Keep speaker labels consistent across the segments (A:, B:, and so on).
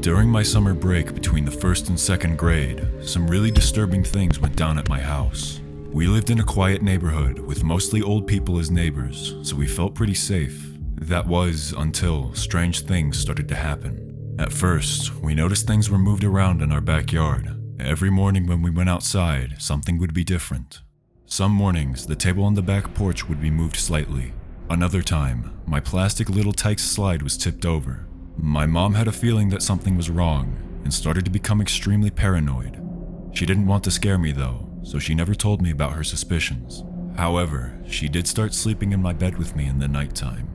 A: During my summer break between the first and second grade, some really disturbing things went down at my house. We lived in a quiet neighborhood with mostly old people as neighbors, so we felt pretty safe. That was until strange things started to happen. At first, we noticed things were moved around in our backyard. Every morning when we went outside, something would be different. Some mornings, the table on the back porch would be moved slightly. Another time, my plastic Little Tikes slide was tipped over. My mom had a feeling that something was wrong and started to become extremely paranoid. She didn't want to scare me though, so she never told me about her suspicions. However, she did start sleeping in my bed with me in the nighttime.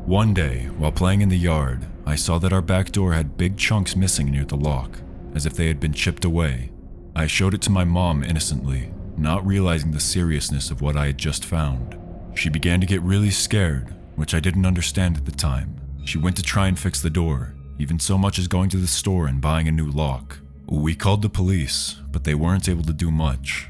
A: One day, while playing in the yard, I saw that our back door had big chunks missing near the lock, as if they had been chipped away. I showed it to my mom innocently, not realizing the seriousness of what I had just found. She began to get really scared, which I didn't understand at the time. She went to try and fix the door, even so much as going to the store and buying a new lock. We called the police, but they weren't able to do much.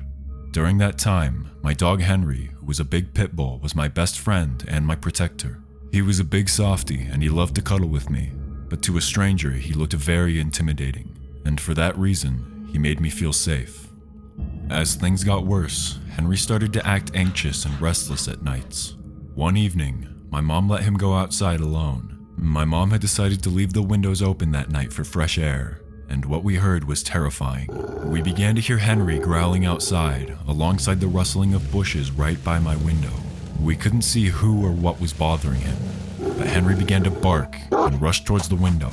A: During that time, my dog Henry, who was a big pit bull, was my best friend and my protector. He was a big softie and he loved to cuddle with me, but to a stranger he looked very intimidating, and for that reason, he made me feel safe. As things got worse, Henry started to act anxious and restless at nights. One evening, my mom let him go outside alone. My mom had decided to leave the windows open that night for fresh air, and what we heard was terrifying. We began to hear Henry growling outside, alongside the rustling of bushes right by my window. We couldn't see who or what was bothering him, but Henry began to bark and rush towards the window.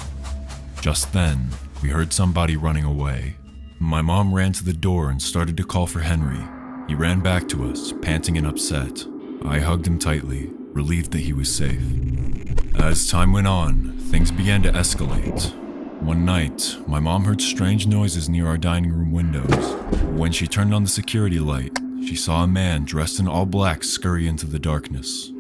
A: Just then, we heard somebody running away. My mom ran to the door and started to call for Henry. He ran back to us, panting and upset. I hugged him tightly, relieved that he was safe. As time went on, things began to escalate. One night, my mom heard strange noises near our dining room windows. When she turned on the security light, she saw a man dressed in all black scurry into the darkness.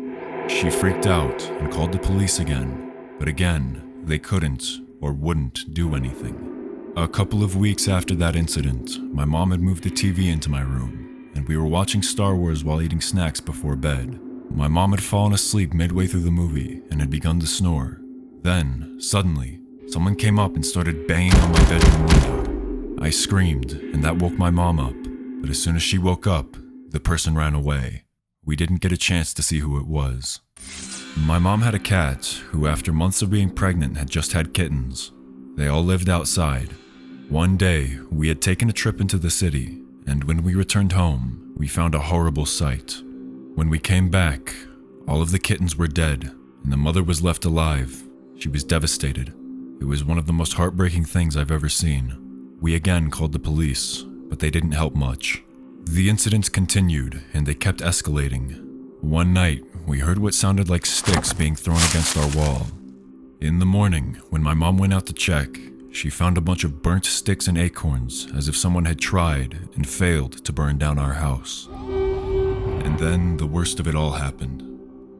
A: She freaked out and called the police again, but again, they couldn't or wouldn't do anything. A couple of weeks after that incident, my mom had moved the TV into my room, and we were watching Star Wars while eating snacks before bed. My mom had fallen asleep midway through the movie and had begun to snore. Then, suddenly, someone came up and started banging on my bedroom window. I screamed, and that woke my mom up, but as soon as she woke up, the person ran away. We didn't get a chance to see who it was. My mom had a cat who, after months of being pregnant, had just had kittens. They all lived outside. One day, we had taken a trip into the city, and when we returned home, we found a horrible sight. When we came back, all of the kittens were dead, and the mother was left alive. She was devastated. It was one of the most heartbreaking things I've ever seen. We again called the police, but they didn't help much. The incidents continued, and they kept escalating. One night, we heard what sounded like sticks being thrown against our wall. In the morning, when my mom went out to check, she found a bunch of burnt sticks and acorns, as if someone had tried and failed to burn down our house. And then the worst of it all happened.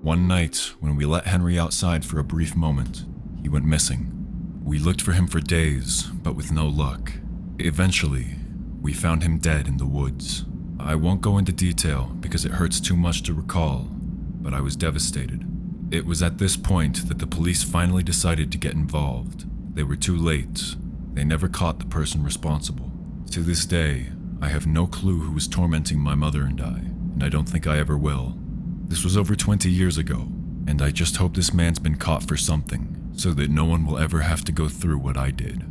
A: One night, when we let Henry outside for a brief moment, he went missing. We looked for him for days, but with no luck. Eventually, we found him dead in the woods. I won't go into detail because it hurts too much to recall, but I was devastated. It was at this point that the police finally decided to get involved. They were too late. They never caught the person responsible. To this day, I have no clue who was tormenting my mother and I don't think I ever will. This was over 20 years ago, and I just hope this man's been caught for something, so that no one will ever have to go through what I did.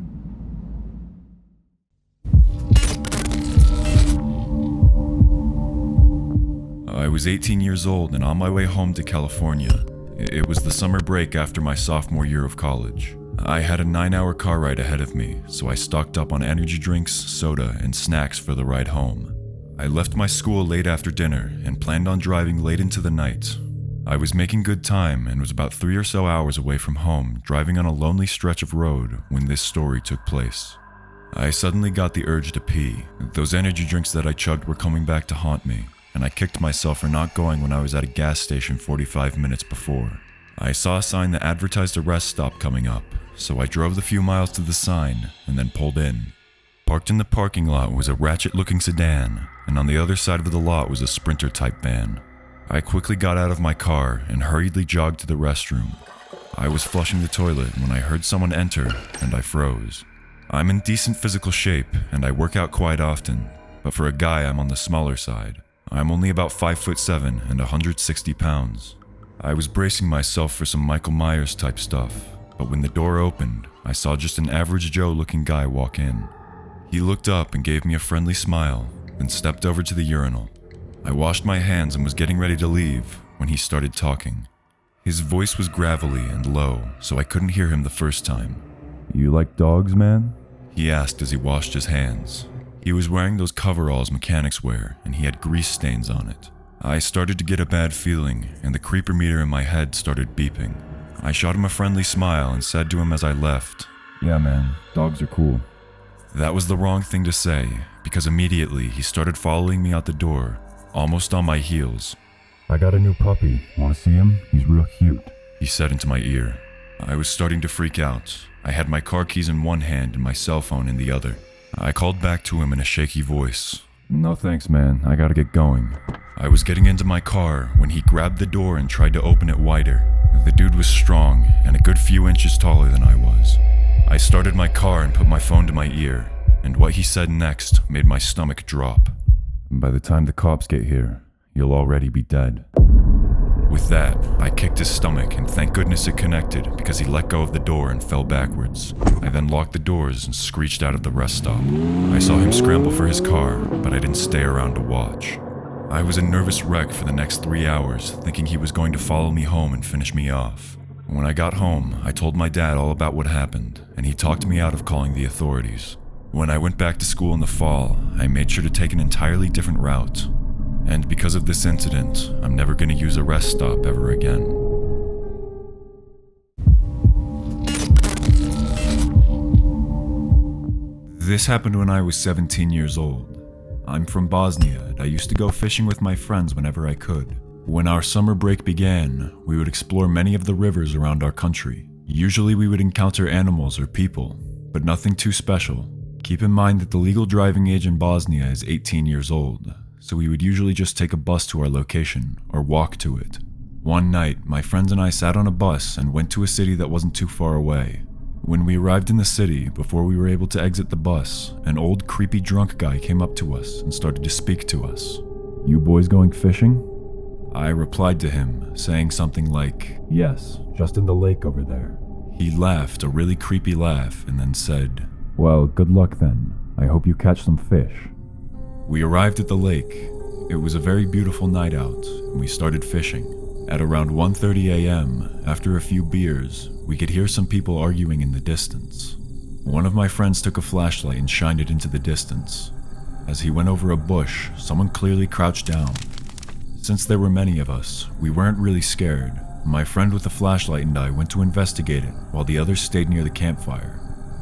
A: I was 18 years old and on my way home to California. It was the summer break after my sophomore year of college. I had a 9-hour car ride ahead of me, so I stocked up on energy drinks, soda, and snacks for the ride home. I left my school late after dinner and planned on driving late into the night. I was making good time and was about 3 or so hours away from home, driving on a lonely stretch of road when this story took place. I suddenly got the urge to pee. Those energy drinks that I chugged were coming back to haunt me, and I kicked myself for not going when I was at a gas station 45 minutes before. I saw a sign that advertised a rest stop coming up, so I drove the few miles to the sign and then pulled in. Parked in the parking lot was a ratchet-looking sedan, and on the other side of the lot was a Sprinter-type van. I quickly got out of my car and hurriedly jogged to the restroom. I was flushing the toilet when I heard someone enter, and I froze. I'm in decent physical shape, and I work out quite often, but for a guy I'm on the smaller side. I'm only about 5'7" and 160 pounds. I was bracing myself for some Michael Myers type stuff, but when the door opened, I saw just an average Joe looking guy walk in. He looked up and gave me a friendly smile, then stepped over to the urinal. I washed my hands and was getting ready to leave when he started talking. His voice was gravelly and low, so I couldn't hear him the first time. "You like dogs, man?" he asked as he washed his hands. He was wearing those coveralls mechanics wear, and he had grease stains on it. I started to get a bad feeling, and the creeper meter in my head started beeping. I shot him a friendly smile and said to him as I left, "Yeah man, dogs are cool." That was the wrong thing to say, because immediately he started following me out the door, almost on my heels. "I got a new puppy. Want to see him? He's real cute," he said into my ear. I was starting to freak out. I had my car keys in one hand and my cell phone in the other. I called back to him in a shaky voice. "No thanks, man. I gotta get going." I was getting into my car when he grabbed the door and tried to open it wider. The dude was strong and a good few inches taller than I was. I started my car and put my phone to my ear, and what he said next made my stomach drop. "By the time the cops get here, you'll already be dead." With that, I kicked his stomach, and thank goodness it connected because he let go of the door and fell backwards. I then locked the doors and screeched out of the rest stop. I saw him scramble for his car, but I didn't stay around to watch. I was a nervous wreck for the next 3 hours, thinking he was going to follow me home and finish me off. When I got home, I told my dad all about what happened, and he talked me out of calling the authorities. When I went back to school in the fall, I made sure to take an entirely different route. And because of this incident, I'm never going to use a rest stop ever again. This happened when I was 17 years old. I'm from Bosnia, and I used to go fishing with my friends whenever I could. When our summer break began, we would explore many of the rivers around our country. Usually we would encounter animals or people, but nothing too special. Keep in mind that the legal driving age in Bosnia is 18 years old, so we would usually just take a bus to our location or walk to it. One night, my friends and I sat on a bus and went to a city that wasn't too far away. When we arrived in the city, before we were able to exit the bus, an old creepy drunk guy came up to us and started to speak to us. "You boys going fishing?" I replied to him, saying something like, "Yes, just in the lake over there." He laughed a really creepy laugh and then said, "Well, good luck then. I hope you catch some fish." We arrived at the lake. It was a very beautiful night out, and we started fishing. At around 1:30 a.m., after a few beers, we could hear some people arguing in the distance. One of my friends took a flashlight and shined it into the distance. As he went over a bush, someone clearly crouched down. Since there were many of us, we weren't really scared. My friend with the flashlight and I went to investigate it, while the others stayed near the campfire.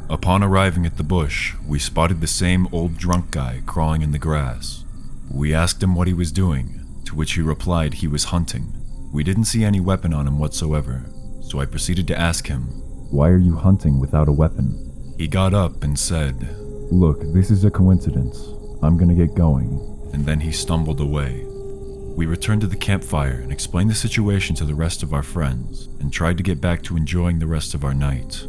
A: Upon arriving at the bush, we spotted the same old drunk guy crawling in the grass. We asked him what he was doing, to which he replied he was hunting. We didn't see any weapon on him whatsoever, so I proceeded to ask him, "Why are you hunting without a weapon?" He got up and said, "Look, this is a coincidence. I'm gonna get going," and then he stumbled away. We returned to the campfire and explained the situation to the rest of our friends, and tried to get back to enjoying the rest of our night.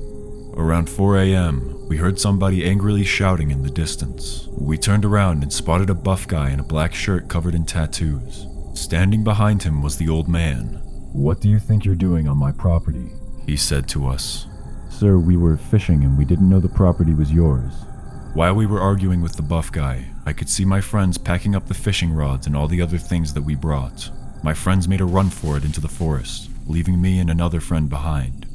A: Around 4 a.m., we heard somebody angrily shouting in the distance. We turned around and spotted a buff guy in a black shirt covered in tattoos. Standing behind him was the old man. "What do you think you're doing on my property?" he said to us. "Sir, we were fishing and we didn't know the property was yours." While we were arguing with the buff guy, I could see my friends packing up the fishing rods and all the other things that we brought. My friends made a run for it into the forest, leaving me and another friend behind.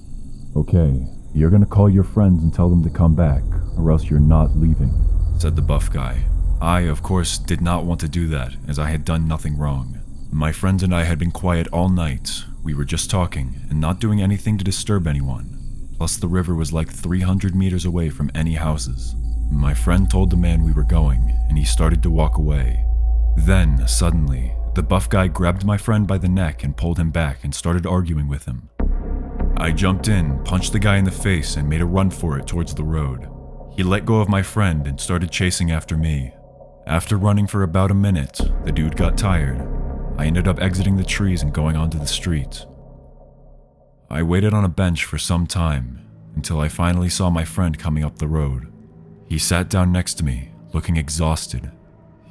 A: "Okay, you're gonna call your friends and tell them to come back, or else you're not leaving," said the buff guy. I, of course, did not want to do that, as I had done nothing wrong. My friends and I had been quiet all night. We were just talking and not doing anything to disturb anyone. Plus, the river was like 300 meters away from any houses. My friend told the man we were going, and he started to walk away. Then, suddenly, the buff guy grabbed my friend by the neck and pulled him back and started arguing with him. I jumped in, punched the guy in the face, and made a run for it towards the road. He let go of my friend and started chasing after me. After running for about a minute, the dude got tired. I ended up exiting the trees and going onto the street. I waited on a bench for some time until I finally saw my friend coming up the road. He sat down next to me, looking exhausted.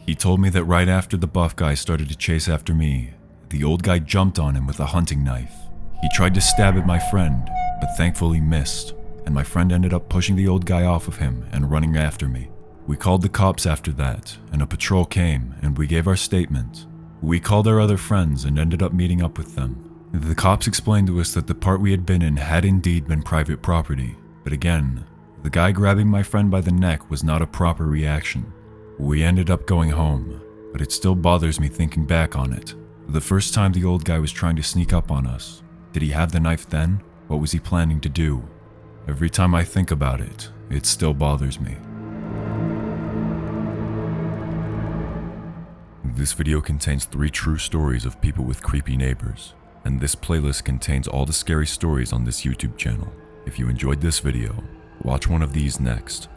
A: He told me that right after the buff guy started to chase after me, the old guy jumped on him with a hunting knife. He tried to stab at my friend, but thankfully missed, and my friend ended up pushing the old guy off of him and running after me. We called the cops after that, and a patrol came and we gave our statement. We called our other friends and ended up meeting up with them. The cops explained to us that the part we had been in had indeed been private property, but again, the guy grabbing my friend by the neck was not a proper reaction. We ended up going home, but it still bothers me thinking back on it. The first time the old guy was trying to sneak up on us, did he have the knife then? What was he planning to do? Every time I think about it, it still bothers me. This video contains 3 true stories of people with creepy neighbors, and this playlist contains all the scary stories on this YouTube channel. If you enjoyed this video, watch one of these next.